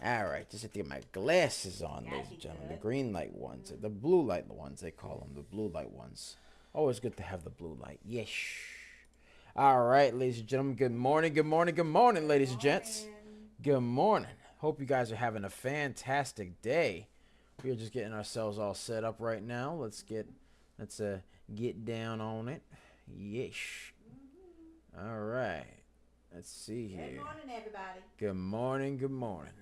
All right, just have to get my glasses on, ladies and gentlemen. The green light ones, the blue light ones, they call them, the blue light ones. Always good to have the blue light. Yes. All right, ladies and gentlemen, good morning, good morning, good morning, ladies and gents. Good morning. Hope you guys are having a fantastic day. We are just getting ourselves all set up right now. Let's get down on it. Yes. All right. Let's see here. Good morning, everybody. Good morning, good morning.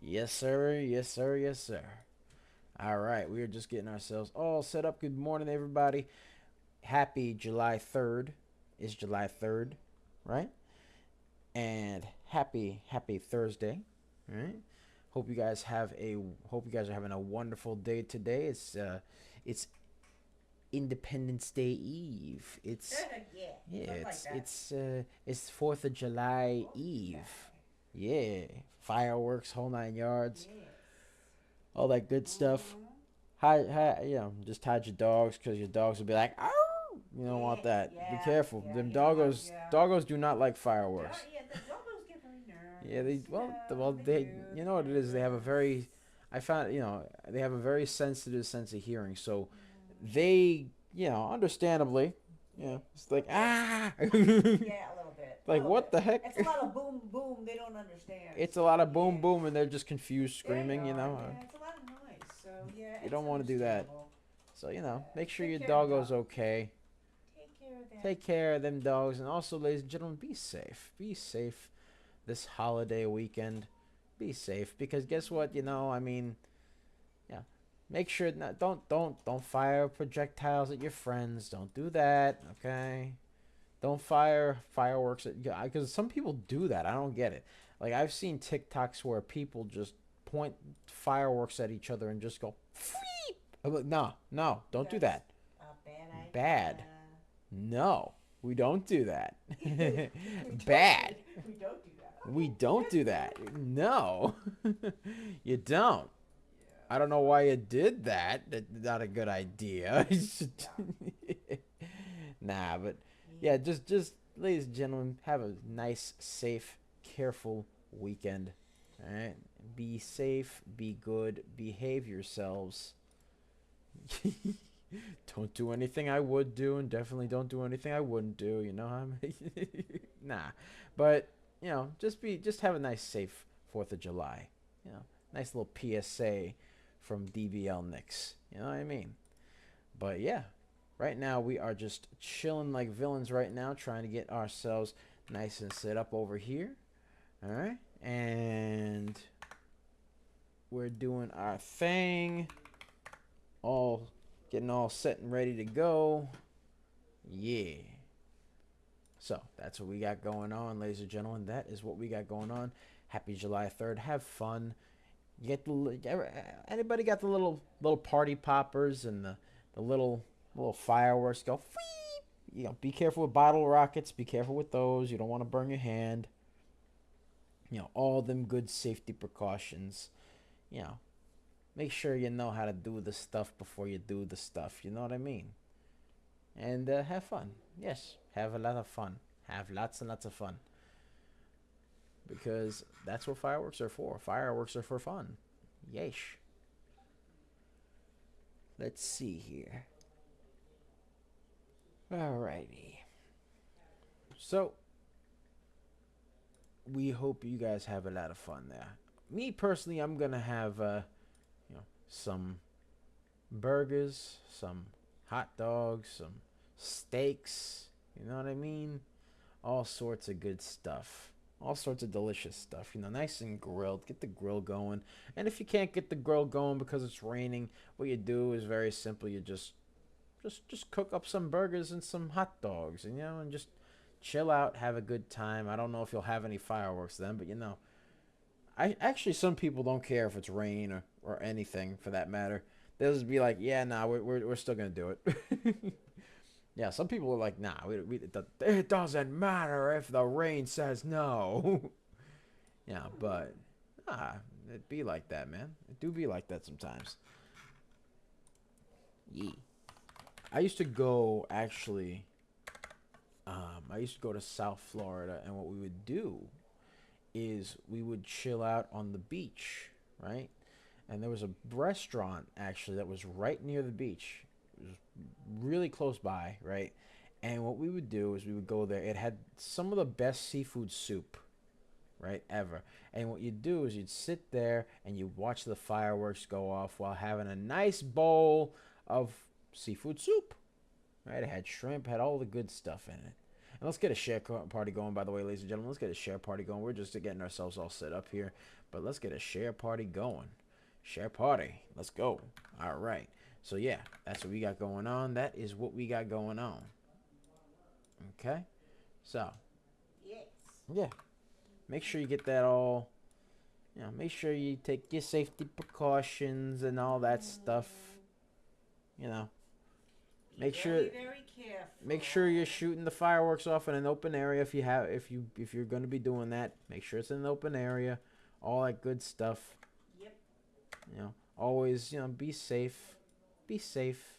Yes, sir. Yes, sir. Yes, sir. All right, we are just getting ourselves all set up. Good morning, everybody. Happy July 3rd. It's July 3rd, right? And happy Thursday, right? Hope you guys are having a wonderful day today. It's Independence Day Eve. Yeah, it's 4th of July Eve. Yeah, fireworks, whole nine yards, Yes. all that good stuff. Just hide your dogs because your dogs will be like, oh, you don't want that. Be careful. Them You don't want, doggos do not like fireworks. the doggos get very Yeah, nervous. they, Do. you know what it is. They have a very, I found, they have a very sensitive sense of hearing. So they, understandably, it's like ah, Yeah, a little bit. like what the heck? It's a lot of boom, boom. They don't understand. It's a So, lot of boom, yeah. boom, and they're just confused, There screaming. Yeah, it's a lot of noise. So yeah, You it's don't want to do that. understandable. So make sure Take your care of the doggo's dog. okay. Take care of them. Take care of them dogs, and also, ladies and gentlemen, be safe. Be safe this holiday weekend. Be safe because guess what? Yeah. Make sure not don't fire projectiles at your friends. Don't do that. Okay. Don't fire fireworks at because some people do that. I don't get it. Like I've seen TikToks where people just point fireworks at each other and just go. Feep. I'm like, no, no, don't do That's that. a bad Bad. idea. No, we don't do that. We Bad. we don't do that. We Okay, don't that's do good. that. No, you don't. I don't know why you did that. That's not a good idea. Nah, but yeah, just ladies and gentlemen, have a nice, safe, careful weekend. All right, be safe, be good, behave yourselves. Don't do anything I would do, and definitely don't do anything I wouldn't do. You know, nah, but just have a nice, safe 4th of July. Nice little PSA from DBL Knicks. You know what I mean? But yeah, right now we are just chilling like villains right now, trying to get ourselves nice and set up over here. All right, and we're doing our thing, all getting all set and ready to go. Yeah. So that's what we got going on, ladies and gentlemen. That is what we got going on. Happy July 3rd. Have fun. You get anybody got the little party poppers and the little fireworks go. Be careful with bottle rockets. Be careful with those. You don't want to burn your hand. All them good safety precautions. You know, make sure you know how to do the stuff before you do the stuff. You know what I mean? And have fun. Yes, have a lot of fun. Have lots and lots of fun. Because that's what fireworks are for. Fireworks are for fun. Yeesh. Let's see here. Alrighty. So, we hope you guys have a lot of fun there. Me personally, I'm gonna have some burgers, some hot dogs, some steaks. You know what I mean? All sorts of good stuff. All sorts of delicious stuff. Nice and grilled. Get the grill going. And if you can't get the grill going because it's raining, what you do is very simple. You just cook up some burgers and some hot dogs, and just chill out, have a good time. I don't know if you'll have any fireworks then, but I actually some people don't care if it's rain or anything for that matter. They'll just be like, yeah, nah, we're still gonna do it. Yeah, some people are like, nah, it doesn't matter if the rain says no. Yeah, but it be like that, man. It do be like that sometimes. Yeah. I used to go actually. I used to go to South Florida, and what we would do is we would chill out on the beach, right? And there was a restaurant actually that was right near the beach. It was really close by, right? And what we would do is we would go there. It had some of the best seafood soup, right, ever. And what you'd do is you'd sit there and you watch the fireworks go off while having a nice bowl of seafood soup, right? It had shrimp, had all the good stuff in it. And let's get a share party going, by the way, ladies and gentlemen. Let's get a share party going. We're just getting ourselves all set up here, but let's get a share party going. Share party. Let's go. All right. So, yeah, that's what we got going on. That is what we got going on. Okay? So, Yes. yeah. Make sure you get that all, make sure you take your safety precautions and all that stuff. Make sure Very, very careful. make sure you're shooting the fireworks off in an open area if you're going to be doing that. Make sure it's in an open area. All that good stuff. Yep. Always, be safe. Be safe.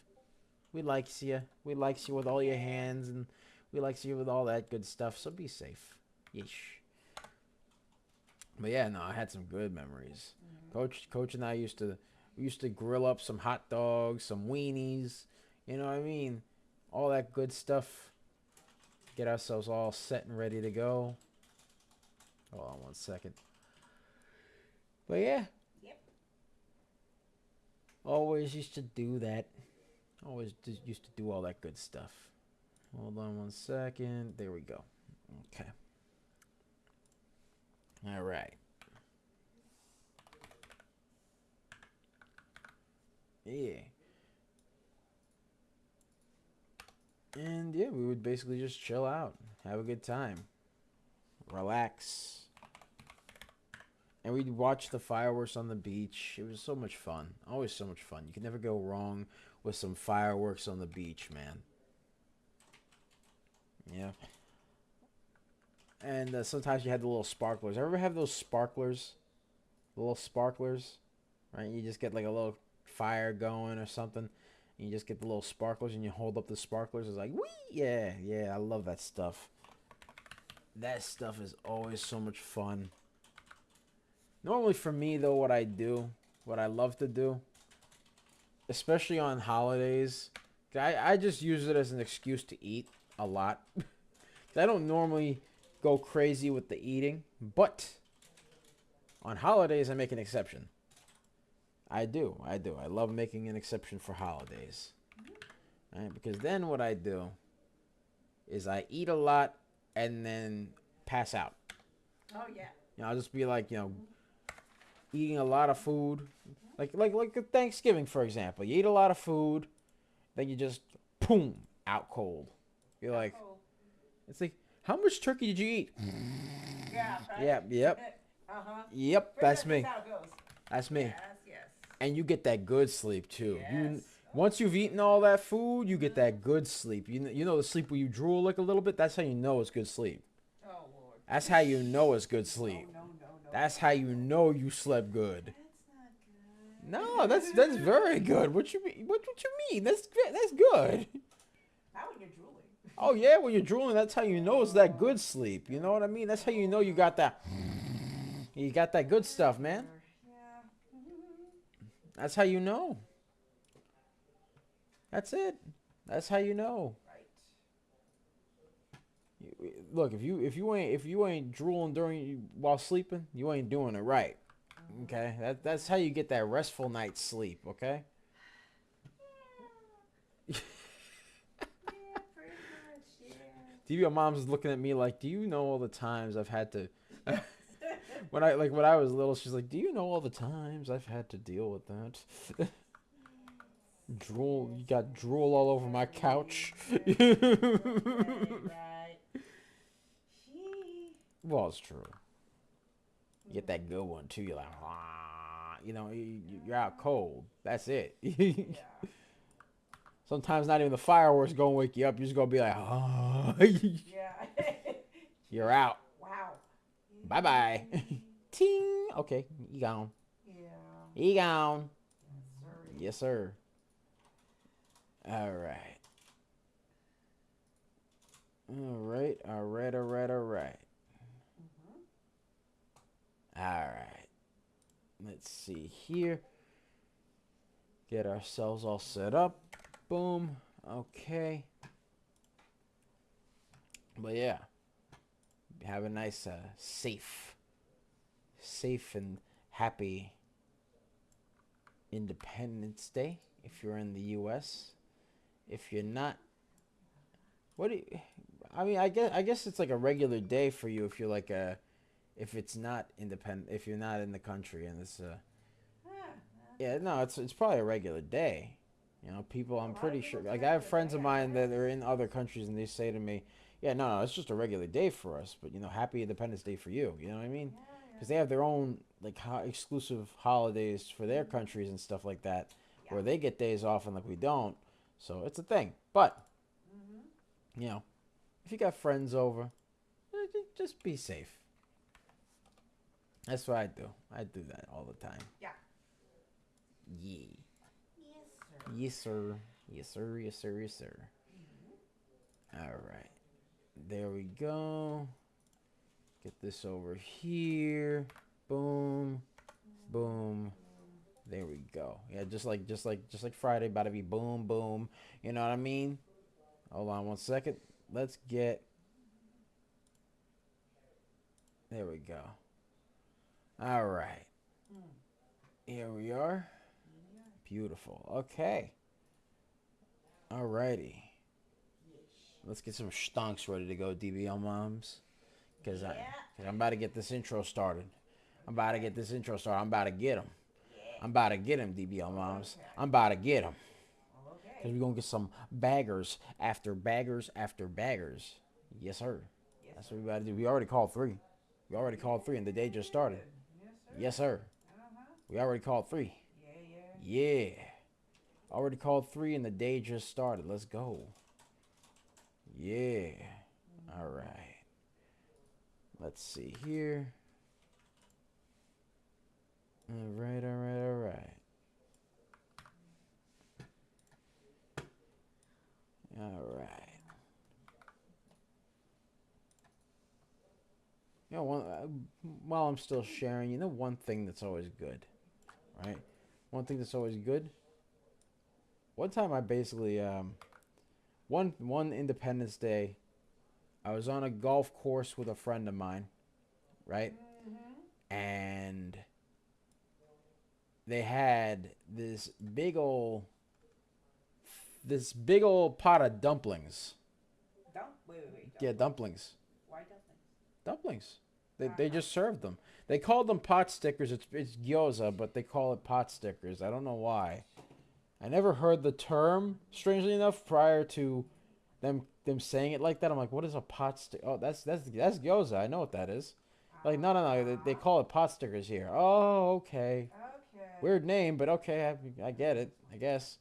We likes you. We likes you with all your hands, and we likes you with all that good stuff. So be safe. Yeesh. But yeah, no, I had some good memories. Coach and I used to grill up some hot dogs, some weenies. You know what I mean? All that good stuff. Get ourselves all set and ready to go. Hold on one second. But yeah. Yep. Always used to do that. Always used to do all that good stuff. Hold on one second. There we go. Okay. All right. Yeah. And yeah, we would basically just chill out, have a good time, relax. And we'd watch the fireworks on the beach. It was so much fun. Always so much fun. You can never go wrong with some fireworks on the beach, man. Yeah. And sometimes you had the little sparklers. Ever have those sparklers? The little sparklers, right? You just get like a little fire going or something. And you just get the little sparklers and you hold up the sparklers. It's like, whee! Yeah, yeah, I love that stuff. That stuff is always so much fun. Normally for me, though, what I love to do, especially on holidays, I just use it as an excuse to eat a lot. I don't normally go crazy with the eating, but on holidays, I make an exception. I do. I love making an exception for holidays. Right? Because then what I do is I eat a lot and then pass out. Oh yeah. I'll just be like, eating a lot of food. Like at Thanksgiving, for example. You eat a lot of food, then you just, boom, out cold. You're like, it's like, how much turkey did you eat? Yeah. Right? Yep. Uh-huh. Yep, that's me. That's how it goes. That's me. Yes. And you get that good sleep too. Yes. Once you've eaten all that food, you get that good sleep. You know the sleep where you drool like a little bit? That's how you know it's good sleep. Oh Lord. That's how you know it's good sleep. No. That's how you know you slept good. That's not good. No, that's very good. What you mean? What you mean? That's good. How when you're drooling? Oh yeah, when you're drooling, that's how you know it's that good sleep. You know what I mean? That's how you know you got that. You got that good stuff, man. Yeah. That's how you know. That's it. That's how you know. Right. Look, if you ain't drooling while sleeping, you ain't doing it right. Okay, that's how you get that restful night's sleep. Okay. Yeah, pretty much. Yeah. Your mom's looking at me like, do you know all the times I've had to? when I was little, she's like, do you know all the times I've had to deal with that? Drool, you got drool all over my couch. Right. Well, it's true. You get that good one too. You're like, ah, you're out cold. That's it. Yeah. Sometimes not even the fireworks gonna wake you up. You're just gonna be like, ah. Yeah. You're out. Wow. Bye bye. Ting. Okay, you gone. Yeah. You gone. Sorry. Yes, sir. All right. All right. All right. Let's see here. Get ourselves all set up. Boom. Okay. But yeah, have a nice, safe and happy Independence Day if you're in the U.S. If you're not, what do you? I mean, I guess it's like a regular day for you if you're like if it's not independent, if you're not in the country and it's yeah, no, it's probably a regular day. You know, people. I'm pretty sure. Like I have friends of mine that are in other countries, and they say to me, "Yeah, no, it's just a regular day for us." But Happy Independence Day for you. You know what I mean? Because they have their own like exclusive holidays for their countries and stuff like that, where they get days off and like we don't. So it's a thing. But if you got friends over, just be safe. That's what I do. I do that all the time. Yeah. Yeah. Yes, sir. Yes, sir. Yes, sir. Yes, sir. Yes, sir. All right. There we go. Get this over here. Boom. Boom. There we go. Yeah, just like Friday, about to be boom, boom. You know what I mean? Hold on one second. Let's get. There we go. All right. Here we are. Beautiful. Okay. Alrighty. Let's get some stonks ready to go, DBL moms. Because I'm about to get this intro started. I'm about to get him. I'm about to get him, DBL moms. I'm about to get him. Because we're going to get some baggers after baggers after baggers. Yes, sir. That's what we about to do. We already called 3. And the day just started. Yes, sir. We already called 3. Yeah. Already called 3 and the day just started. Let's go. Yeah. All right. Let's see here. All right. All right. While I'm still sharing, one thing that's always good, right? One thing that's always good. One time I basically, one Independence Day, I was on a golf course with a friend of mine, right? And they had this big old pot of dumplings. Wait. Yeah, dumplings. Why dumplings? Dumplings. They just served them. They called them pot stickers. It's gyoza, but they call it pot stickers. I don't know why. I never heard the term, strangely enough, prior to them saying it like that. I'm like, what is a pot stick? Oh, that's gyoza. I know what that is. Like, no. They call it pot stickers here. Oh, okay. Weird name, but okay, I get it, I guess.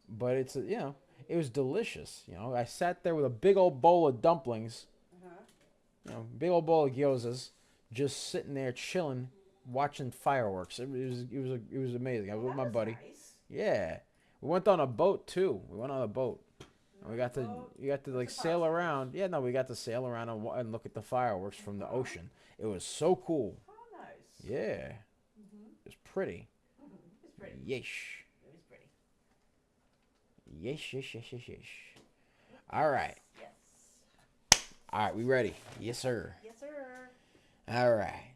But it's it was delicious. I sat there with a big old bowl of dumplings. Big old bowl of gyozas, just sitting there chilling, watching fireworks. It was amazing. I was with my buddy. Nice. Yeah, we went on a boat too. We went on a boat. And we got to like sail around. Yeah, no, we got to sail around and look at the fireworks from the ocean. It was so cool. Oh, nice. Yeah, it was pretty. It's pretty. Yeesh. It was pretty. Yeesh. All right. Yes. All right, we ready? Yes, sir. Yes, sir. All right.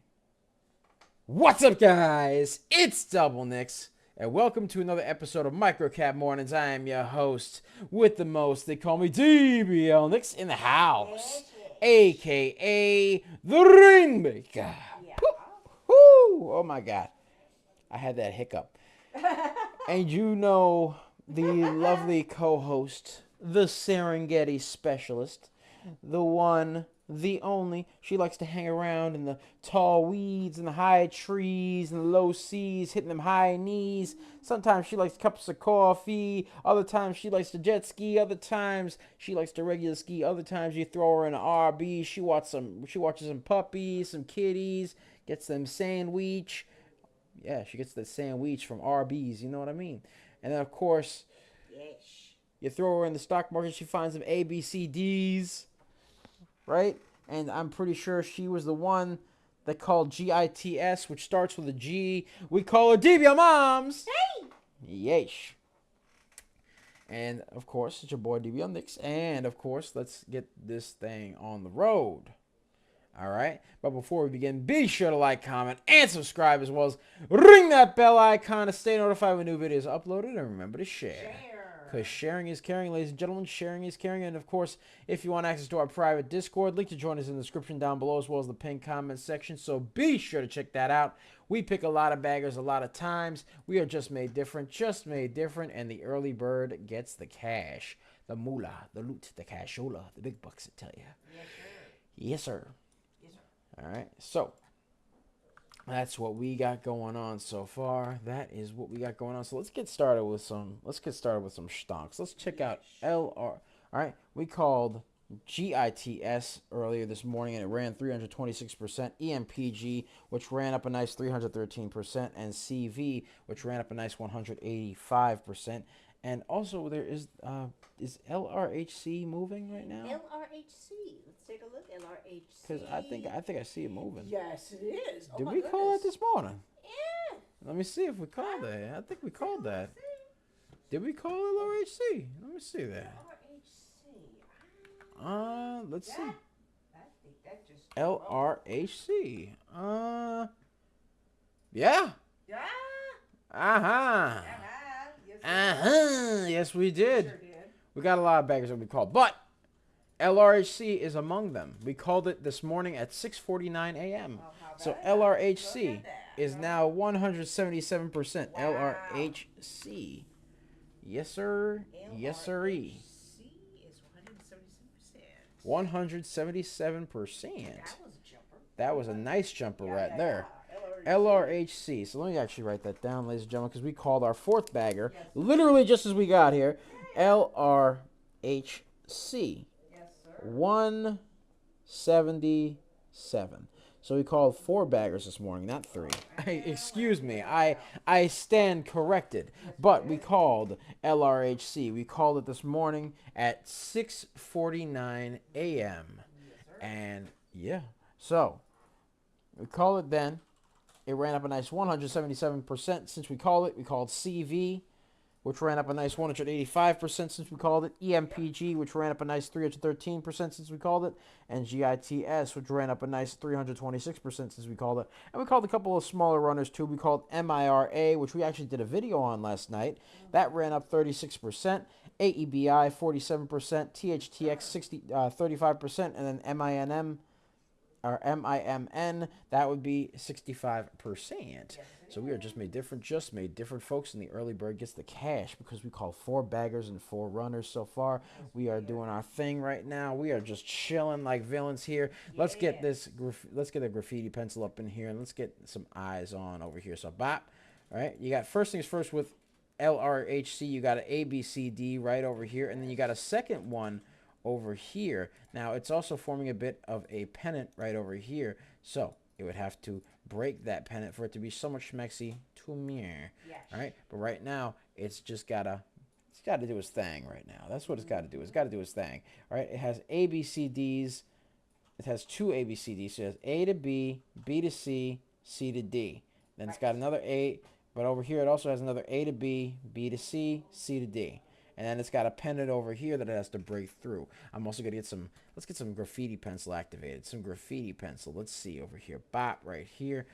What's up, guys? It's Double Nicks, and welcome to another episode of Microcap Mornings. I am your host with the most. They call me DBL Nicks in the house, a.k.a. the Rainmaker. Yeah. Woo! Oh, my God. I had that hiccup. And the lovely co-host, the Serengeti specialist, the one, the only. She likes to hang around in the tall weeds and the high trees and the low seas, hitting them high knees. Sometimes she likes cups of coffee. Other times she likes to jet ski. Other times she likes to regular ski. Other times you throw her in an RV. She watches some puppies, some kitties, gets them sandwich. Yeah, she gets the sandwich from RB's. You know what I mean? And then of course, you throw her in the stock market. She finds some ABCDs. Right? And I'm pretty sure she was the one they call GITS, which starts with a G. We call it DBL Moms. Hey! Yeesh. And, of course, it's your boy DBL Nix. And, of course, let's get this thing on the road. All right? But before we begin, be sure to like, comment, and subscribe, as well as ring that bell icon to stay notified when new videos are uploaded. And remember to share. Because sharing is caring, ladies and gentlemen. Sharing is caring. And, of course, if you want access to our private Discord, link to join us in the description down below, as well as the pinned comment section. So be sure to check that out. We pick a lot of baggers a lot of times. We are just made different. And the early bird gets the cash. The moolah, the loot, the cashola, the big bucks, I tell you. Yes, sir. Yes, sir. Yes, sir. All right. So that's what we got going on so far. That is what we got going on. So let's get started with some stonks. Let's check out LR. All right. We called GITS earlier this morning, and it ran 326%. EMPG, which ran up a nice 313%, and CV, which ran up a nice 185%. And also there is LRHC moving right now? LRHC. Let's take a look. LRHC. Because I think I see it moving. Yes, it is. Oh, Did my we call that goodness. this morning? Yeah. Let me see if we called that. I think we called that. Did we call LRHC? Let me see that. LRHC. Let's see. I think that just. LRHC. Yeah. Yeah. Uh-huh. Yes, Yes, we did. Sure did. We got a lot of baggers that we called, but LRHC is among them. We called it this morning at 6:49 a.m. Oh, how So about that? LRHC Look at that. is now 177%. Wow. LRHC. Yes, sir. Yes, sirree. LRHC is 177%. 177%. That was a jumper. That was a nice jumper right there. Yeah. LRHC. So let me actually write that down, ladies and gentlemen, because we called our fourth bagger literally just as we got here. LRHC. Yes, sir. 177. So we called 4 baggers this morning, not 3. Excuse me. I stand corrected. But we called LRHC. We called it this morning at 6:49 a.m. And yeah. So we call it then. It ran up a nice 177% since we called it. We called CV, which ran up a nice 185% since we called it. EMPG, which ran up a nice 313% since we called it. And GITS, which ran up a nice 326% since we called it. And we called a couple of smaller runners too. We called MIRA, which we actually did a video on last night. That ran up 36%. AEBI, 47%. THTX, 35%. And then MINM, or MIMN, that would be 65%. So we are just made different, folks, and the early bird gets the cash because we call 4 baggers and 4 runners so far. We are doing our thing right now. We are just chilling like villains here. Let's get let's get a graffiti pencil up in here, and let's get some eyes on over here. So bop, all right. You got first things first with LRHC. You got an ABCD right over here, and then you got a second one over here. Now it's also forming a bit of a pennant right over here, so it would have to break that pennant for it to be so much schmexy to me. Yes. All right, but right now it's just gotta do its thing right now. That's what it's got to do. It's got to do its thing. All right, it has ABCDs. It has 2 ABCDs. So it has A to B, B to C, C to D. Then it's got another A, but over here it also has another A to B, B to C, C to D. And then it's got a pennant over here that it has to break through. I'm also going to get some, let's get some graffiti pencil activated. Some graffiti pencil. Let's see over here. Bop, right here.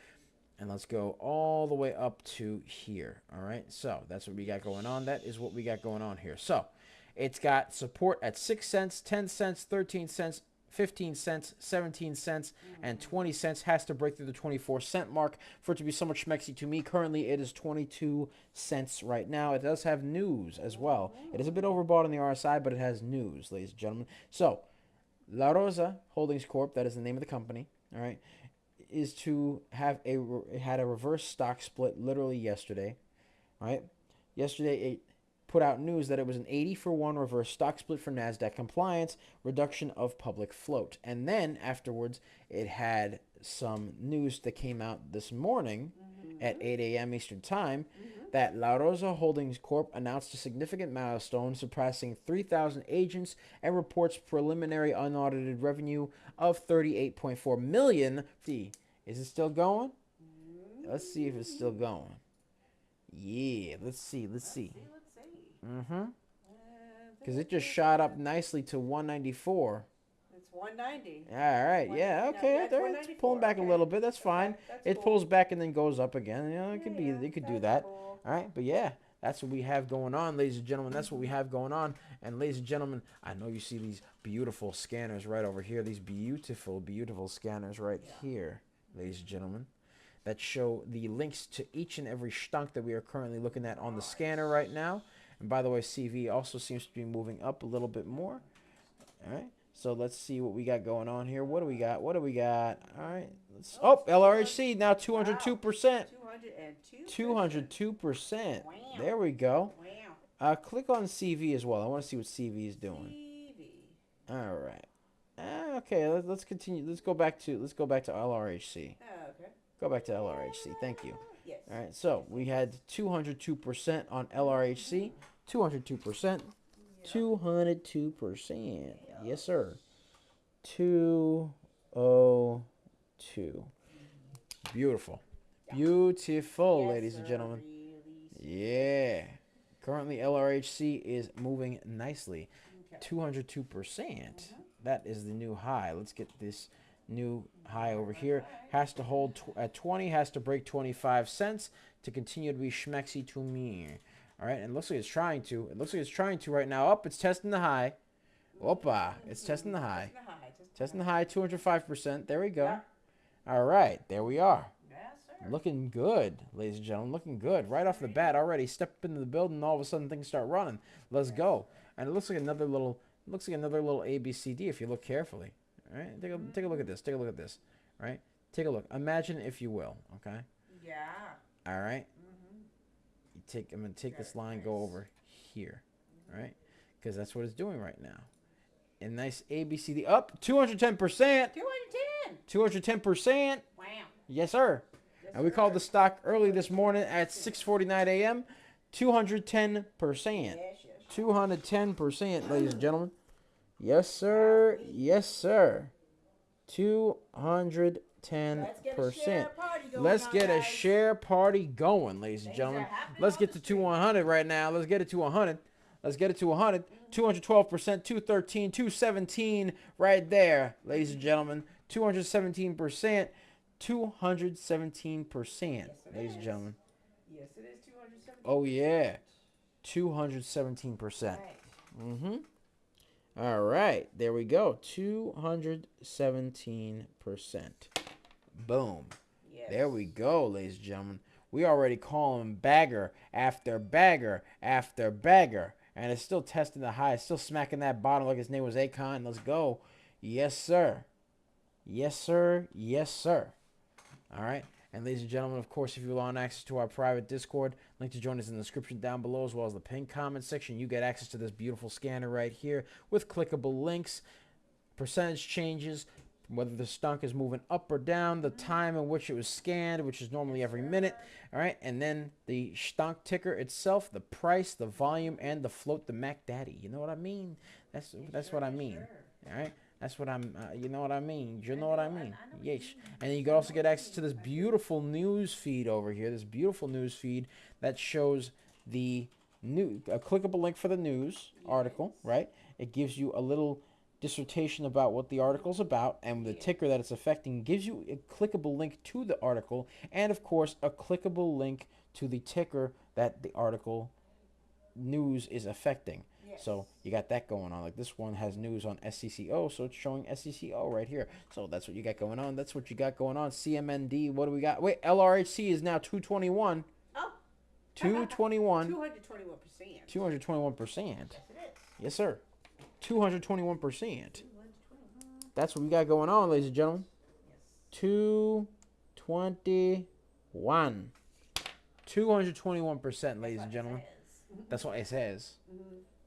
And let's go all the way up to here. All right. So that's what we got going on. That is what we got going on here. So it's got support at 6 cents, 10 cents, 13 cents, 15 cents, 17 cents, and 20 cents. Has to break through the 24-cent mark for it to be so much schmexy to me. Currently, it is 22 cents right now. It does have news as well. It is a bit overbought on the RSI, but it has news, ladies and gentlemen. So, La Rosa Holdings Corp., that is the name of the company, all right, is to have it had a reverse stock split literally yesterday, all right? Yesterday, it put out news that it was an 80-for-1 reverse stock split for NASDAQ compliance, reduction of public float. And then afterwards, it had some news that came out this morning at 8 a.m. Eastern Time that La Rosa Holdings Corp. Announced a significant milestone, surpassing 3,000 agents, and reports preliminary unaudited revenue of $38.4 million. Is it still going? Let's see if it's still going. Yeah, let's see. Let's see. Mm-hmm. Because it just shot up nicely to 194. It's 190. All right, yeah, okay. There, it's pulling back a little bit. That's fine. It pulls back and then goes up again. You know, it could be. It could do that. Cool. All right, but yeah, that's what we have going on, ladies and gentlemen. That's what we have going on. And ladies and gentlemen, I know you see these beautiful scanners right over here. These beautiful, beautiful scanners right here, ladies and gentlemen, that show the links to each and every stunk that we are currently looking at on the scanner right now. And by the way, CV also seems to be moving up a little bit more. All right. So let's see what we got going on here. What do we got? What do we got? All right. LRHC now 202%. 202%. Wow. There we go. Wow. Click on CV as well. I want to see what CV is doing. TV. All right. Okay. Let's continue. Let's go back to LRHC. Oh, okay. Go back to LRHC. Thank you. Yes. All right. So we had 202% on LRHC. 202%. 202%. Yes, sir. 202. Beautiful. Beautiful, ladies and gentlemen. Yeah. Currently, LRHC is moving nicely. 202%. That is the new high. Let's get this new high over here. Has to hold at 20. Has to break 25 cents to continue to be schmexy to me. All right, and it looks like it's trying to. It looks like it's trying to right now. Up, it's testing the high. Opa, it's testing the high. Testing the high, 205%. There we go. Yeah. All right, there we are. Yes, sir. Looking good, ladies and gentlemen. Looking good. Right off the bat already. Step into the building, and all of a sudden things start running. Let's go. And it looks like another little ABCD if you look carefully. All right, take a look at this. Take a look at this. All right, take a look. Imagine if you will. Okay. Yeah. All right. I'm gonna take this line, go over here, all right? Because that's what it's doing right now. And nice ABCD up 210%. 210. 210%. Wow. Yes, sir. And we called the stock early this morning at 6:49 a.m. 210%. Yes. 210%, ladies and gentlemen. Yes, sir. Yes, sir. 210%. Let's get a share party going, ladies and gentlemen. Let's get to 100 right now. Let's get it to 100. Let's get it to 100. 212%, 213, 217 right there, ladies and gentlemen. 217%. 217%, ladies and gentlemen. Yes, it is 217. Oh, yeah. 217%. Mm-hmm. All right. There we go. 217%. Boom. Yes. There we go, ladies and gentlemen. We already call him bagger after bagger after bagger. And it's still testing the high. It's still smacking that bottom like his name was Akon. Let's go. Yes, sir. Yes, sir. Yes, sir. All right. And ladies and gentlemen, of course, if you want access to our private Discord, link to join us in the description down below, as well as the pinned comment section. You get access to this beautiful scanner right here with clickable links, percentage changes, whether the stunk is moving up or down, the time in which it was scanned, which is normally every minute, all right, and then the stunk ticker itself, the price, the volume, and the float, the Mac Daddy. You know what I mean? That's what I mean, all right? That's what I'm, you know what I mean? You know what I mean? Yes. And then you can also get access to this beautiful news feed over here, this beautiful news feed that shows a clickable link for the news article, right? It gives you a little dissertation about what the article's about, and the ticker that it's affecting gives you a clickable link to the article, and of course a clickable link to the ticker that the article news is affecting. Yes. So you got that going on. Like this one has news on SCCO, so it's showing SCCO right here. So that's what you got going on. That's what you got going on. CMND, what do we got? Wait, LRHC is now 221. Oh. 221. 221%. 221%. Yes, it is. Yes, sir. 221%. That's what we got going on, ladies and gentlemen. Yes. 221. 221%, ladies and gentlemen. That's what it says.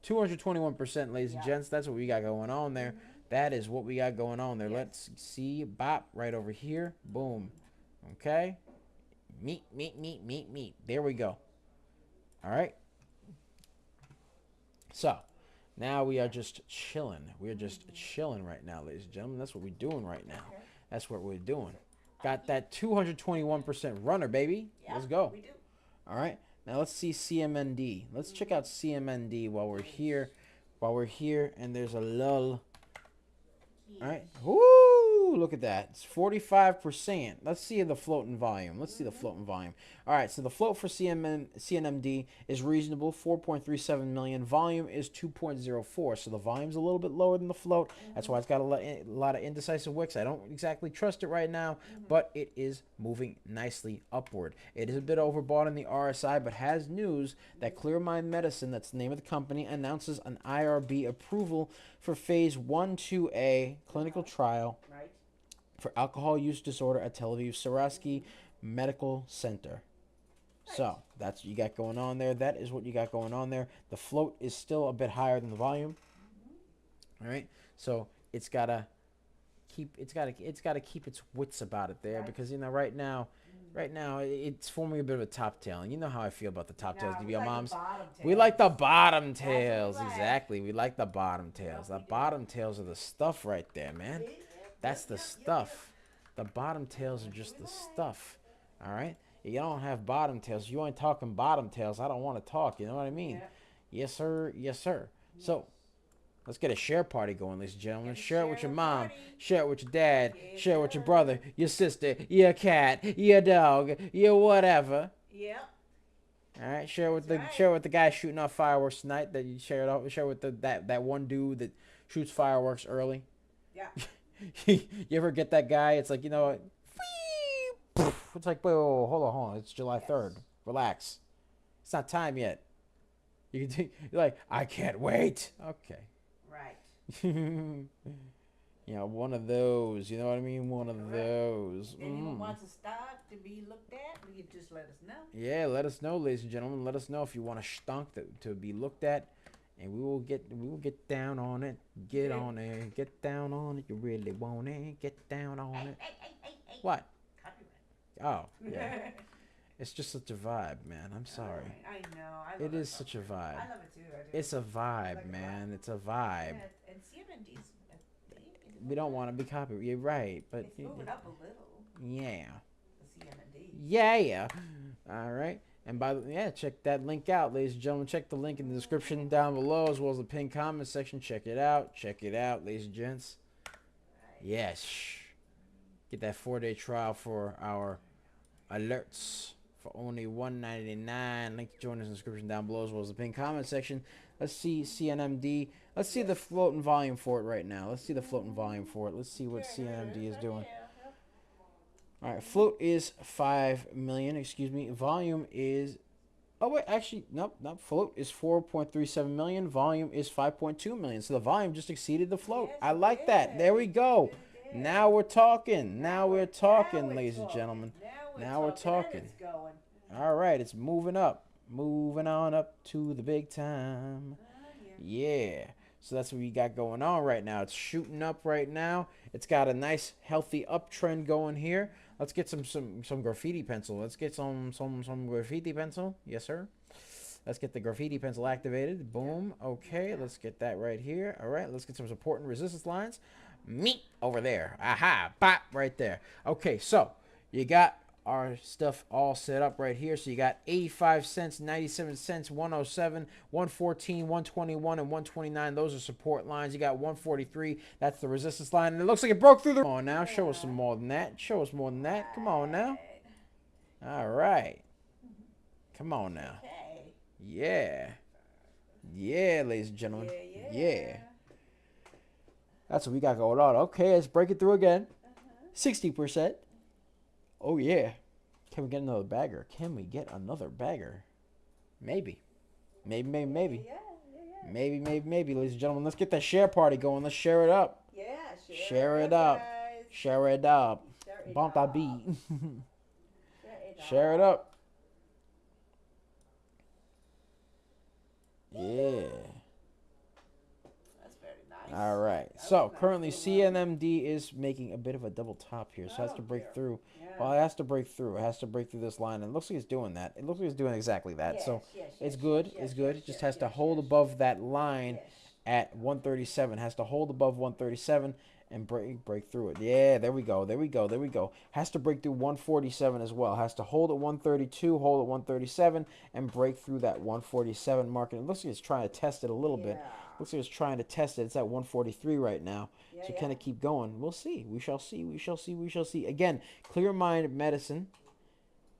221%, ladies and gents. That's what we got going on there. That is what we got going on there. Yes. Let's see. Bop right over here. Boom. Okay. Meet. There we go. All right. So, now we are just chilling. We are just chilling right now, ladies and gentlemen. That's what we're doing right now. That's what we're doing. Got that 221% runner, baby. Yeah, Let's go. We do. All right. Now let's see CMND. Let's check out CMND while we're here. And there's a lull. All right. Woo! Look at that. It's 45%. Let's see the floating volume. All right. So the float for CNMD is reasonable, 4.37 million. Volume is 2.04. So the volume's a little bit lower than the float. That's why it's got a lot of indecisive wicks. I don't exactly trust it right now, but it is moving nicely upward. It is a bit overbought in the RSI, but has news that Clear Mind Medicine, that's the name of the company, announces an IRB approval for phase 1/2A clinical trial for alcohol use disorder at Tel Aviv Sourasky Medical Center. So that's what you got going on there. That is what you got going on there. The float is still a bit higher than the volume. All right, so it's gotta keep its wits about it there, because right now it's forming a bit of a top tail, and you know how I feel about the top tails, DBL moms. We like the bottom tails. Exactly, we like the bottom tails. The bottom tails are the stuff right there, man. That's the stuff. The bottom tails are just the stuff. All right, you don't have bottom tails. You ain't talking bottom tails. I don't want to talk. You know what I mean? Yes, sir. Yes, sir. So let's get a share party going, ladies and gentlemen. Share it with your mom. Share it with your dad. Share it with your brother, your sister, your cat, your dog, your whatever. Yeah. All right. Share it with the guy shooting off fireworks tonight. That you share with that one dude that shoots fireworks early. Yeah. You ever get that guy? It's like, it's like, whoa, hold on. It's July 3rd. Relax. It's not time yet. You're like, I can't wait. Okay. Right. One of those. You know what I mean? One of those. Anyone wants a stock to be looked at, you just let us know. Yeah, let us know, ladies and gentlemen. Let us know if you want a stunk to be looked at, and we will get down on it. Get on it. Get down on it. You really want it. Get down on it. Hey. What? Copyright. Oh, yeah. It's just such a vibe, man. I'm sorry. I know. It is such a vibe. I love it too. It's a vibe, man. It's a vibe. Yeah, and CMND's We don't want to be copied. You're right, but it's moving up a little. yeah. The CMND. Yeah. All right. And check that link out, ladies and gentlemen. Check the link in the description down below, as well as the pinned comment section. Check it out, ladies and gents. Yes. Get that 4-day trial for our alerts for only $1.99. Link to join us in the description down below, as well as the pinned comment section. Let's see CNMD. Let's see the floating volume for it right now. Let's see what CNMD is doing. All right, float is 5 million. Excuse me. Volume is. Oh wait, actually, nope. Float is 4.37 million. Volume is 5.2 million. So the volume just exceeded the float. Yes, I like that. There we go. Now we're talking. Ladies and gentlemen. Now we're talking. All right, it's moving up. Moving on up to the big time. Yeah. So that's what we got going on right now. It's shooting up right now. It's got a nice, healthy uptrend going here. Let's get some graffiti pencil. Let's get some graffiti pencil. Yes, sir. Let's get the graffiti pencil activated. Boom. Okay, let's get that right here. All right, let's get some support and resistance lines. Meet over there. Aha. Bop. Right there. Okay, so you got our stuff all set up right here. So you got 85 cents, 97 cents, 107, 114, 121, and 129. Those are support lines. You got 143. That's the resistance line. And it looks like it broke through the... Come on now. Show us some more than that. Come on now. All right. Come on now. Yeah. Yeah, ladies and gentlemen. Yeah. That's what we got going on. Okay, let's break it through again. 60%. Oh, yeah. Can we get another bagger? Maybe. Maybe. Maybe, ladies and gentlemen. Let's get that share party going. Let's share it up. Yeah, Share it up. Share it up. Bump that beat. Share it up. Yeah. All right. So currently CNMD is making a bit of a double top here. So it has to break through. Well, it has to break through. It has to break through this line. And it looks like it's doing that. It looks like it's doing exactly that. So it's good. It's good. It just has to hold above that line at 137. Has to hold above 137. and break through it. Yeah, there we go. There we go. There we go. Has to break through 147 as well. Has to hold at 132, hold at 137, and break through that 147 mark. And it looks like it's trying to test it a little bit. Looks like it's trying to test it. It's at 143 right now. So can it keep going? We'll see. We shall see. We shall see. We shall see. Again, Clear Mind Medicine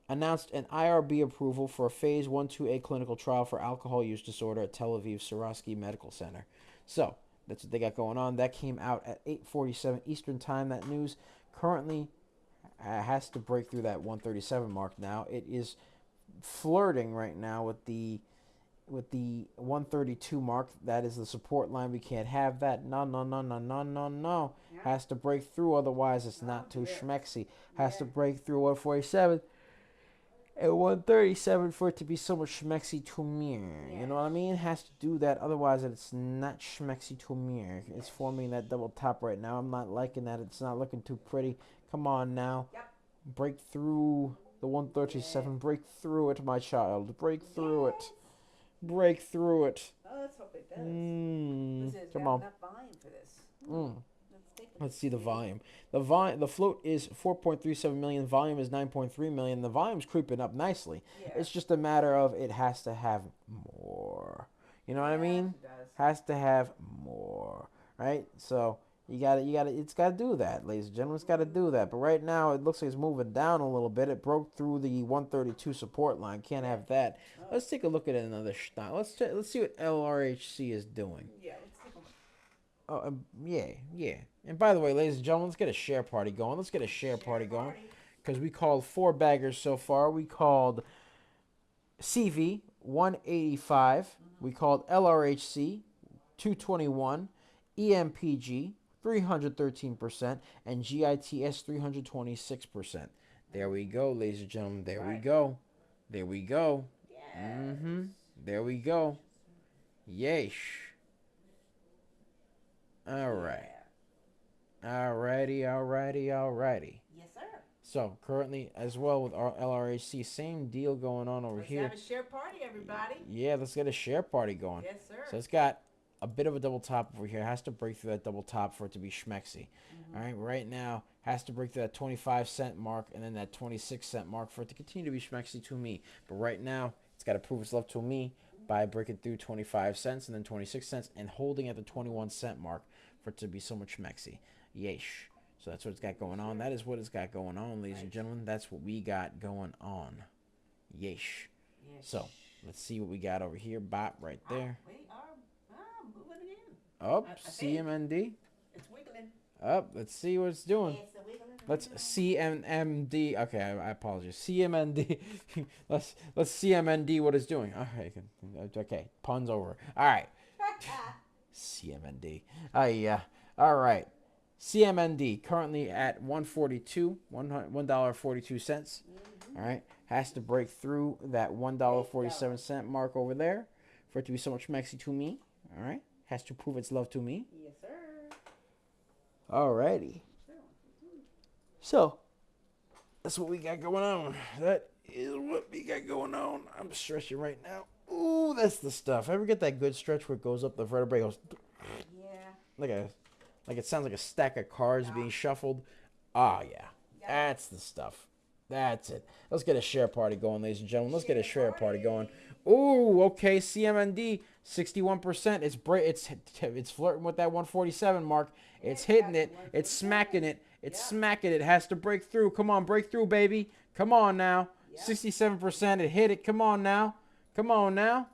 announced an IRB approval for a phase 1/2A clinical trial for alcohol use disorder at Tel Aviv Sourasky Medical Center. So that's what they got going on. That came out at 8:47 Eastern Time. That news currently has to break through that 137 mark now. It is flirting right now with the 132 mark. That is the support line. We can't have that. No, no, no, no, no, no, no. Has to break through, otherwise it's not too schmexy. Has to break through 147 at 137 for it to be so much schmexy to me. You know what I mean? It has to do that, otherwise it's not schmexy to me. It's forming that double top right now. I'm not liking that. It's not looking too pretty. Come on now. Break through the 137. Break through it, my child. Break through it. Break through it. Oh, let's hope it does. Come on. Enough volume for this. Let's see the volume. The float is 4.37 million. Volume is 9.3 million. The volume's creeping up nicely. It's just a matter of it has to have more. You know what I mean? It does. Has to have more, right? So it's got to do that, ladies and gentlemen. It's got to do that. But right now it looks like it's moving down a little bit. It broke through the 132 support line. Can't have that. Let's take a look at another style. Let's see what LRHC is doing. Yeah, let's take a look. Oh, yeah. And by the way, ladies and gentlemen, let's get a share party going. Let's get a share party going. Because we called 4 baggers so far. We called CV 185. We called LRHC 221. EMPG 313%. And GITS 326%. There we go, ladies and gentlemen. There we go. There we go. There we go. Yeesh. All right. Alrighty. Yes, sir. So currently, as well with our LRHC, same deal going on over here. Let's have a share party, everybody. Yeah, let's get a share party going. Yes, sir. So it's got a bit of a double top over here. It has to break through that double top for it to be schmexy. All right, right now has to break through that 25-cent mark and then that 26-cent mark for it to continue to be schmexy to me. But right now, it's got to prove its love to me by breaking through 25 cents and then 26 cents and holding at the 21-cent mark for it to be so much schmexy. Yeesh. So that's what it's got going on. That is what it's got going on, ladies and gentlemen. That's what we got going on. Yeesh. So let's see what we got over here. Bop right there. We are moving again. Up, CMND. It's wiggling. Up, let's see what it's doing. It's a wiggling. Let's CMMD. Okay, I apologize. CMND. let's CMND what it's doing. Okay, puns over. All right. CMND. Yeah. All right. CMND currently at $1.42, $1.42. All right, has to break through that $1.47 mark over there for it to be so much schmexy to me. All right, has to prove its love to me. Yes, sir. All righty. So that's what we got going on. That is what we got going on. I'm stretching right now. Ooh, that's the stuff. Ever get that good stretch where it goes up the vertebrae? Goes. Yeah. Like it sounds like a stack of cards being shuffled. Ah, yeah. That's the stuff. That's it. Let's get a share party going, ladies and gentlemen. Let's get a share party going. Ooh, okay. CMND, 61%. It's flirting with that 147 mark. It's hitting it. It's smacking it. It's smacking it. It has to break through. Come on, break through, baby. Come on now. 67%. It hit it. Come on now. Come on now.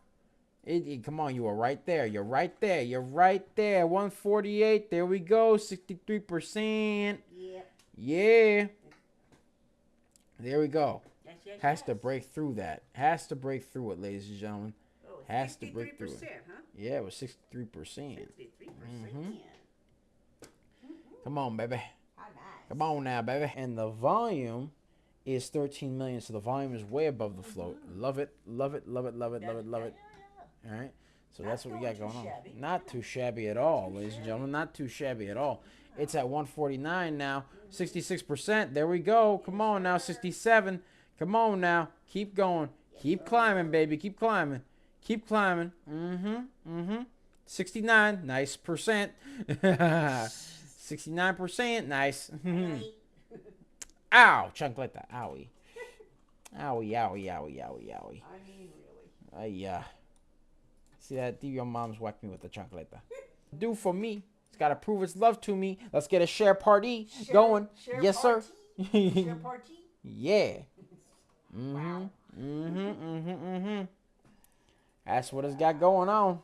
Come on, you are right there. You're right there. You're right there. 148. There we go. 63%. Yeah. There we go. Has to break through that. Has to break through it, ladies and gentlemen. Has to break through it. Huh? Yeah, it was 63%. 63%. Come on, baby. How nice. Come on now, baby. And the volume is 13 million, so the volume is way above the float. Love it. Love it. Love it. Love it. Love it. Love it. All right, so that's what we got going on. Not too shabby at all, ladies and gentlemen. Not too shabby at all. It's at 149 now. 66%. There we go. Come on now. 67. Come on now. Keep going. Keep climbing, baby. Keep climbing. Keep climbing. 69. Nice percent. 69%. Nice. Right. Ow. Chancleta. Owie. Owie, owie, owie, owie, owie. I mean, really. Yeah. See that? Your mom's whacked me with the chancleta. Do for me. It's got to prove its love to me. Let's get a share party going. Share Yes, party? sir. Share party? Yeah. Wow. That's what it's got going on.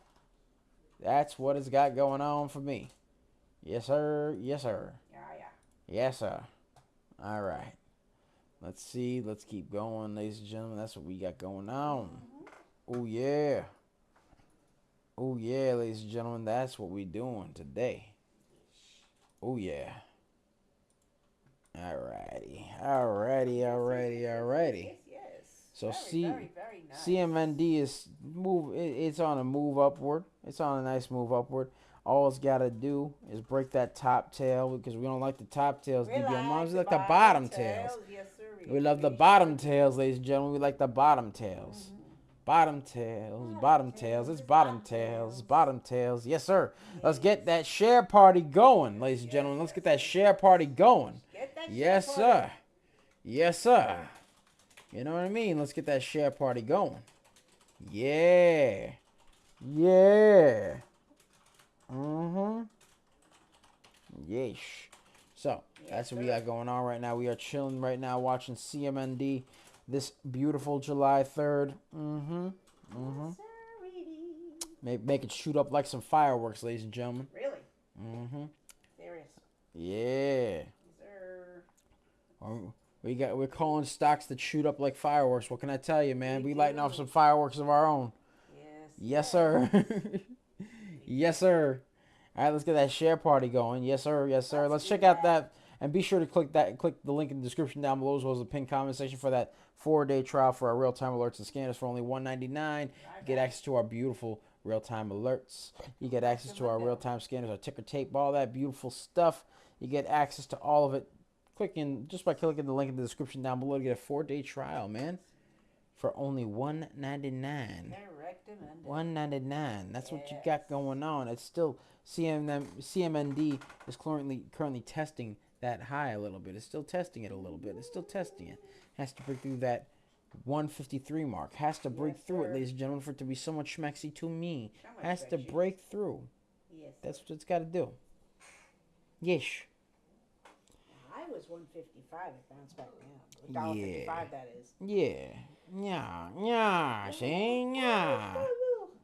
That's what it's got going on for me. Yes, sir. Yes, sir. Yeah, yeah. Yes, sir. All right. Let's see. Let's keep going, ladies and gentlemen. That's what we got going on. Oh, yeah. Oh, yeah, ladies and gentlemen. That's what we doing today. Oh, yeah. Alrighty. Yes, yes. So very, very nice. CMND is it's on a move upward. It's on a nice move upward. All it's got to do is break that top tail, because we don't like the top tails. DBM moms, we like the bottom tails. Yes, sir. We love the bottom tails, ladies and gentlemen. We like the bottom tails. Bottom tails, bottom tails. It's bottom tails, bottom tails. Yes, sir. Let's get that share party going, ladies and gentlemen. Let's get that share party going. Yes, sir. Yes, sir. You know what I mean? Let's get that share party going. Yeah. Yeah. Yeesh. So, that's what we got going on right now. We are chilling right now, watching CMND this beautiful July 3rd. Make it shoot up like some fireworks, ladies and gentlemen. Really? Serious. Yeah. Sir. We're calling stocks that shoot up like fireworks. What can I tell you, man? We lighting off some fireworks of our own. Yes. Yes, sir. Yes, sir. All right, let's get that share party going. Yes, sir. Yes, sir. Let's check out that, and be sure to click the link in the description down below, as well as the pinned comment section, for that 4-day trial for our real-time alerts and scanners for only $1.99. You get access to our beautiful real-time alerts. You get access to our real-time scanners, our ticker tape, all that beautiful stuff. You get access to all of it just by clicking the link in the description down below to get a 4-day trial, man, for only $1.99. $1.99. That's what you got going on. It's still CMND is currently testing that high a little bit. It's still testing it a little bit. It's still testing it. Has to break through that 153 mark. Has to break through it, ladies and gentlemen, for it to be somewhat schmexy to me. Has to break through. Yes. That's what it's got to do. Yes. I was 155. It bounced back down. $1.55, that is. Yeah. Yeah. See? Yeah.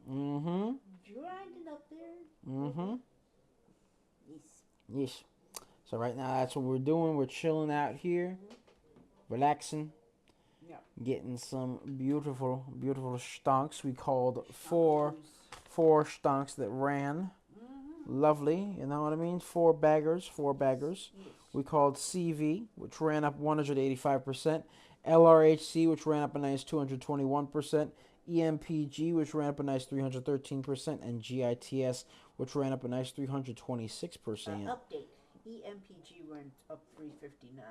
Grinding up there. Yes. So right now, that's what we're doing. We're chilling out here, relaxing, getting some beautiful, beautiful stonks. We called four stonks that ran. Lovely, you know what I mean? Four baggers. Yes. We called CV, which ran up 185%. LRHC, which ran up a nice 221%. EMPG, which ran up a nice 313%. And GITS, which ran up a nice 326%. Update. EMPG went up 359.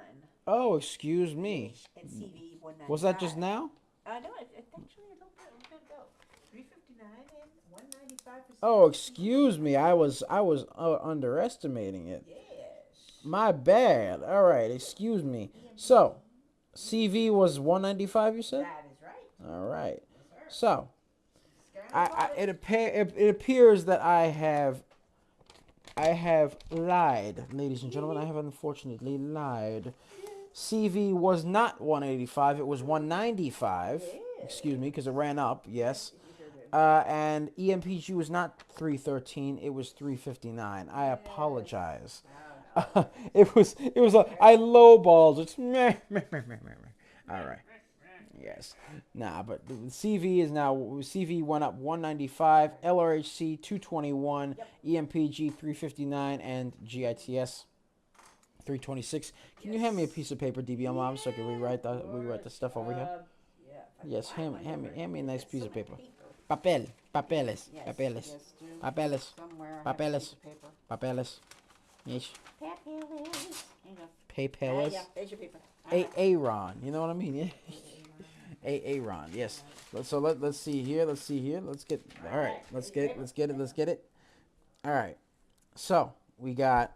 Oh, excuse me. And CV 195. Was that just now? No, actually, I don't know. 359 and 195%. Oh, excuse me. I was underestimating it. Yes. My bad. All right, excuse me. So, CV was 195. You said? That is right. All right. Yes, So, it appears that I have lied, ladies and gentlemen. I have unfortunately lied. CV was not 185. It was 195. Yes. Excuse me, because it ran up. Yes. And EMPG was not 313. It was 359. I apologize. It was I lowballed. It's meh. All right. Yes. Nah, but the CV went up 195, LRHC 221, EMPG 359, and GITS 326. Can you hand me a piece of paper, DBM Mom, so I can rewrite the stuff over here? Yes, hand me a nice piece of paper. Papeles. Somewhere. Papeles. Yes. Yeah, there's your paper. Aaron, you know what I mean? Yeah. Aaron, yes. So let's see here. Let's get. All right. Let's get it. All right. So we got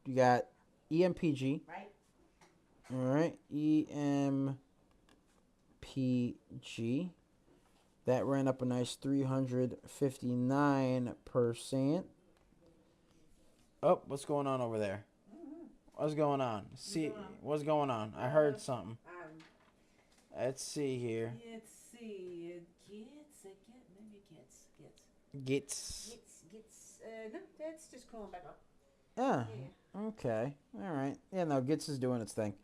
You got EMPG. Right. All right, EMPG. That ran up a nice 359%. Oh, what's going on over there? What's going on? See, what's going on? I heard something. Let's see here. Let's see. GITS. Maybe GITS. GITS. No, that's just calling back up. Yeah. Okay. All right. Yeah, no, GITS is doing its thing.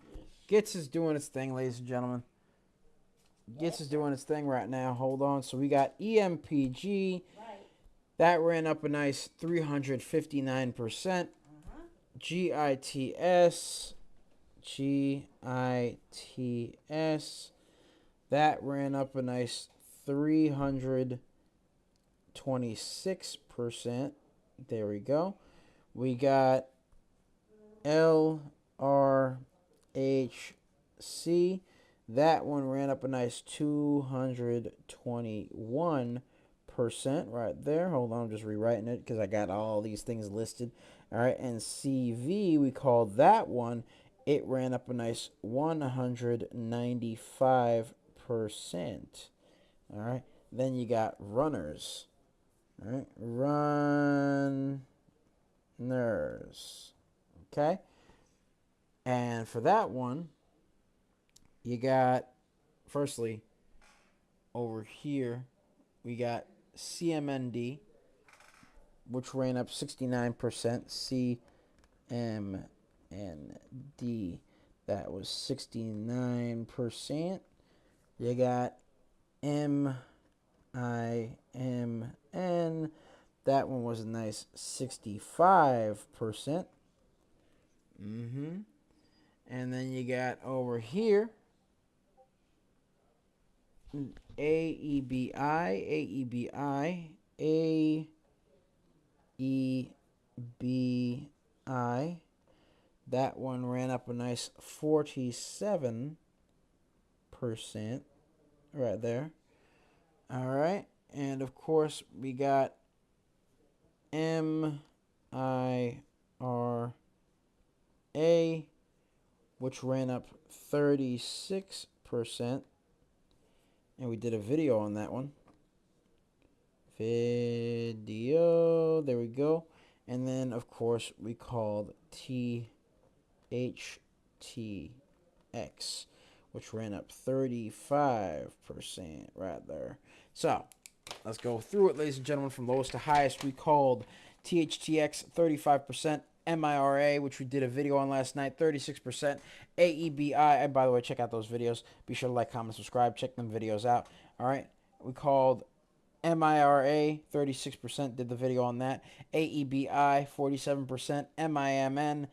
GITS is doing its thing, ladies and gentlemen. GITS is doing its thing right now. Hold on. So we got EMPG. Right. That ran up a nice 359%. GITS. That ran up a nice 326%. There we go. We got LRHC. That one ran up a nice 221% right there. Hold on, I'm just rewriting it because I got all these things listed. All right, and CV, we call that one. It ran up a nice 195%. All right, then you got runners. All right, runners. Okay, and for that one, you got, firstly, over here, we got CMND, which ran up 69%. CMND, that was 69%. You got MIMN, that one was a nice 65%. And then you got over here AEBI. That one ran up a nice 47% right there. All right. And of course, we got MIRA, which ran up 36%. And we did a video on that one. Video. There we go. And then, of course, we called THTX, which ran up 35% right there. So, let's go through it, ladies and gentlemen, from lowest to highest. We called THTX 35%. MIRA, which we did a video on last night, 36%. AEBI, and by the way, check out those videos. Be sure to like, comment, subscribe. Check them videos out. All right. We called MIRA, 36%, did the video on that. AEBI, 47%. MIMN,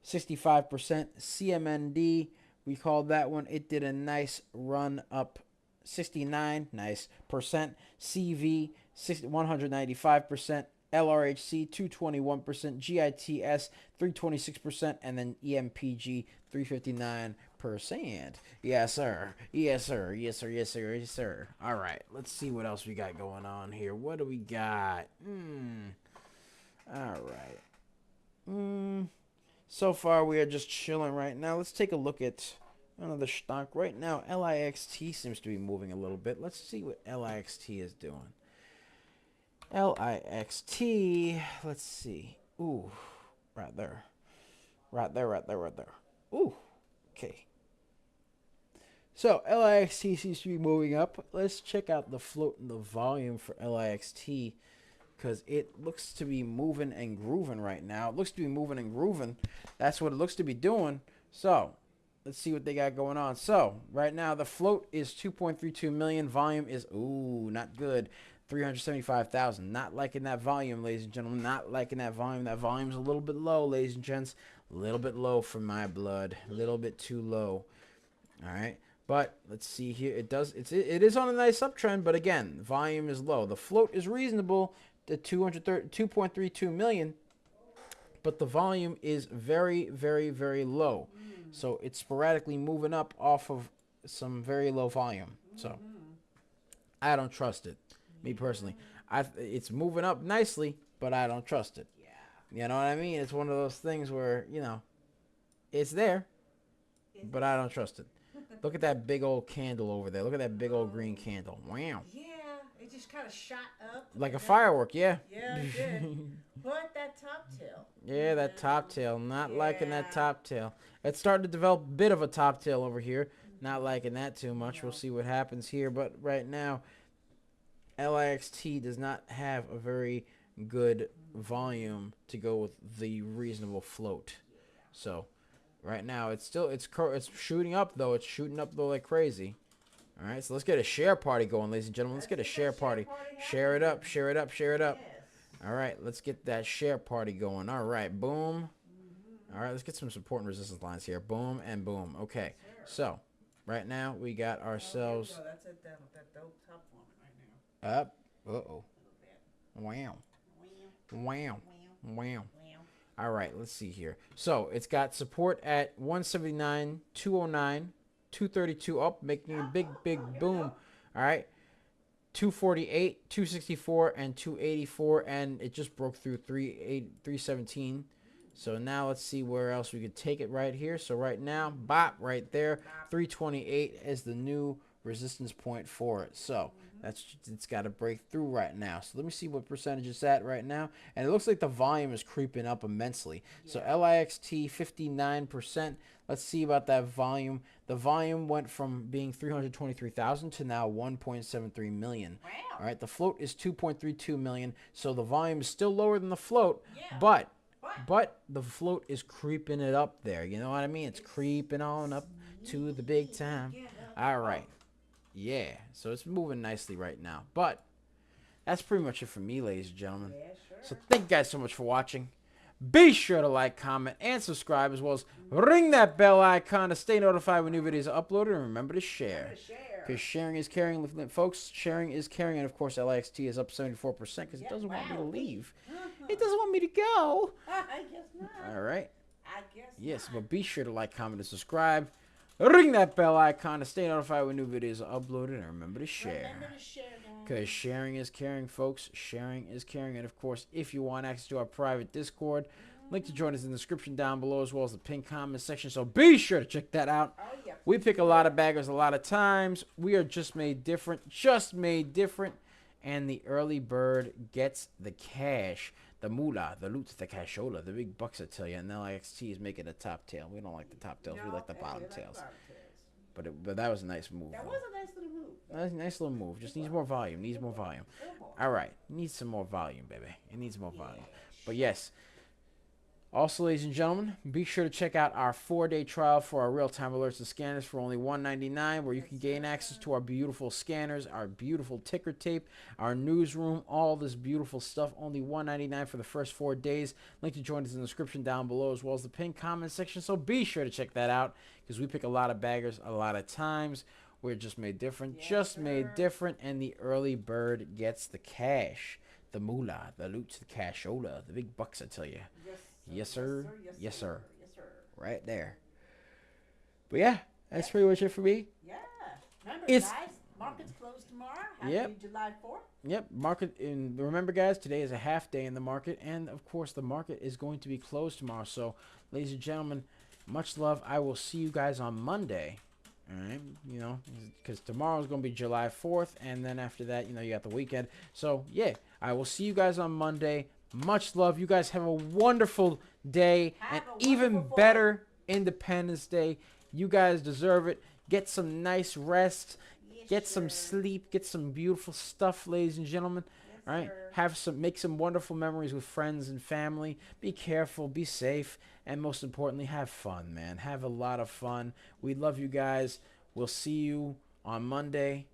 65%. CMND, we called that one. It did a nice run up, 69, nice percent. CV, 195%. LRHC, 221%. GITS, 326%. And then EMPG, 359%. Yes, sir. Yes, sir. Yes, sir. Yes, sir. Yes, sir. All right. Let's see what else we got going on here. What do we got? All right. So far, we are just chilling right now. Let's take a look at another stock. Right now, LIXT seems to be moving a little bit. Let's see what LIXT is doing. LIXT, let's see. Ooh, right there. Right there. Ooh, okay. So, LIXT seems to be moving up. Let's check out the float and the volume for LIXT, because it looks to be moving and grooving right now. It looks to be moving and grooving. That's what it looks to be doing. So, let's see what they got going on. So, right now, the float is 2.32 million. Volume is, ooh, not good. 375,000. Not liking that volume, ladies and gentlemen. Not liking that volume. That volume's a little bit low, ladies and gents. A little bit low for my blood. A little bit too low. All right. But let's see here. It is on a nice uptrend, but again, volume is low. The float is reasonable to 2.32 million, but the volume is very, very, very low. So it's sporadically moving up off of some very low volume. So I don't trust it. Me personally, it's moving up nicely, but I don't trust it. Yeah. You know what I mean? It's one of those things where, it's there, but I don't trust it. Look at that big old candle over there. Look at that big old green candle. Wow. Yeah, it just kind of shot up. Like a firework, yeah. Yeah, it did. But that top tail. Yeah, that top tail. Not liking that top tail. It's starting to develop a bit of a top tail over here. Not liking that too much. We'll see what happens here. But right now, LIXT does not have a very good volume to go with the reasonable float. So right now it's shooting up though. It's shooting up though like crazy. All right, so let's get a share party going, ladies and gentlemen. Let's get a share party. Share it up, share it up, share it up. All right, let's get that share party going. All right, boom. All right, let's get some support and resistance lines here. Boom and boom. Okay, so right now we got ourselves That's it. That dope top forming right now. up. Uh-oh. Wow. Wow. Wow. All right, let's see here. So it's got support at 179, 209, 232 up, making a big boom. All right. 248, 264, and 284, and it just broke through 317. So now let's see where else we could take it right here. So right now, bop, right there, 328 is the new resistance point for it. So it's got to break through right now. So let me see what percentage it's at right now. And it looks like the volume is creeping up immensely. So LIXT 59%. Let's see about that volume. The volume went from being 323,000 to now 1.73 million. Wow. All right, the float is 2.32 million. So the volume is still lower than the float, Yeah. but the float is creeping it up there. You know what I mean? It's creeping on up to the big time. All right. Yeah, so it's moving nicely right now. But that's pretty much it for me, ladies and gentlemen. Yeah, sure. So thank you guys so much for watching. Be sure to like, comment, and subscribe, as well as ring that bell icon to stay notified when new videos are uploaded. And remember to share. Because sharing is caring, folks. Sharing is caring. And, of course, LIXT is up 74% because it doesn't want me to leave. It doesn't want me to go. I guess not. All right. I guess Yes, not. but be sure to like, comment, and subscribe. Ring that bell icon to stay notified when new videos are uploaded. And remember to share. Remember to share, guys. Because sharing is caring, folks. Sharing is caring. And, of course, if you want access to our private Discord, link to join us in the description down below, as well as the pinned comment section. So be sure to check that out. Oh, yeah. We pick a lot of baggers a lot of times. We are just made different. And the early bird gets the cash. The moolah, the loot, the cashola, the big bucks, I tell you. And LIXT is making a top tail. We don't like the top tails. We like the bottom tails. But that was a nice move. That though. was a nice little move. That's a nice little move. Just needs more volume. Needs more volume. All right. Needs some more volume, baby. It needs more volume. But yes. Also, ladies and gentlemen, be sure to check out our 4-day trial for our real-time alerts and scanners for only $1.99, where you can gain access to our beautiful scanners, our beautiful ticker tape, our newsroom, all this beautiful stuff. Only $1.99 for the first 4 days. Link to join us in the description down below, as well as the pinned comment section. So be sure to check that out, because we pick a lot of baggers a lot of times. We're just made different, made different, and the early bird gets the cash, the moolah, the loot, the cashola, the big bucks, I tell you. Yes, sir. Yes, sir. Right there. But yeah, that's pretty much it for me. Yeah. Remember, It's- guys, market's closed tomorrow. Yep. Happy July 4th. Yep, market. And remember, guys, today is a half day in the market, and of course, the market is going to be closed tomorrow. So, ladies and gentlemen, much love. I will see you guys on Monday. All right, because tomorrow is going to be July 4th, and then after that, you got the weekend. So, yeah, I will see you guys on Monday. Much love. You guys have a wonderful day, and even better Independence Day. You guys deserve it. Get some nice rest. Get some sleep. Get some beautiful stuff, ladies and gentlemen. All right. Make some wonderful memories with friends and family. Be careful. Be safe. And most importantly, have fun, man. Have a lot of fun. We love you guys. We'll see you on Monday.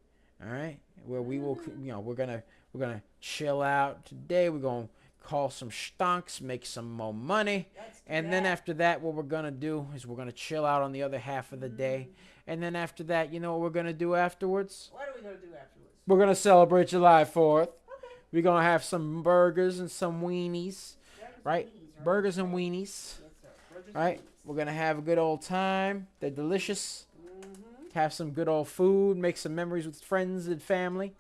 All right. Where we will, we're gonna chill out today. We're gonna call some stonks, make some more money, and then after that, what we're gonna do is we're gonna chill out on the other half of the day, and then after that, you know what we're gonna do afterwards? What are we going to do afterwards? We're gonna celebrate July 4th. Okay. We're gonna have some burgers and some weenies, right? Burgers and weenies. Yes, sir. Right? We're gonna have a good old time. They're delicious. Have some good old food. Make some memories with friends and family.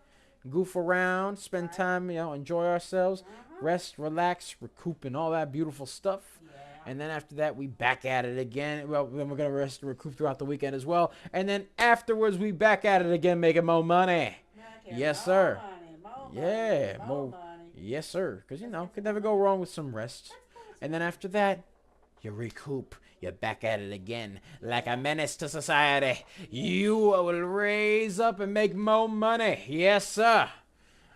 Goof around. Spend time. Enjoy ourselves. rest, relax, recoup, and all that beautiful stuff. Yeah. And then after that, we back at it again. Well, then we're going to rest and recoup throughout the weekend as well. And then afterwards, we back at it again, making more money. Yes, sir. Yeah, more money. Yes, sir. Because, could never go wrong with some rest. And then after that, you recoup. You're back at it again. Like a menace to society. You will raise up and make more money. Yes, sir.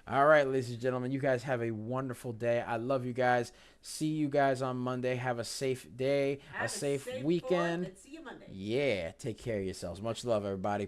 All right, ladies and gentlemen, you guys have a wonderful day. I love you guys. See you guys on Monday. Have a safe day, a safe weekend. See you Monday. Yeah, take care of yourselves. Much love, everybody.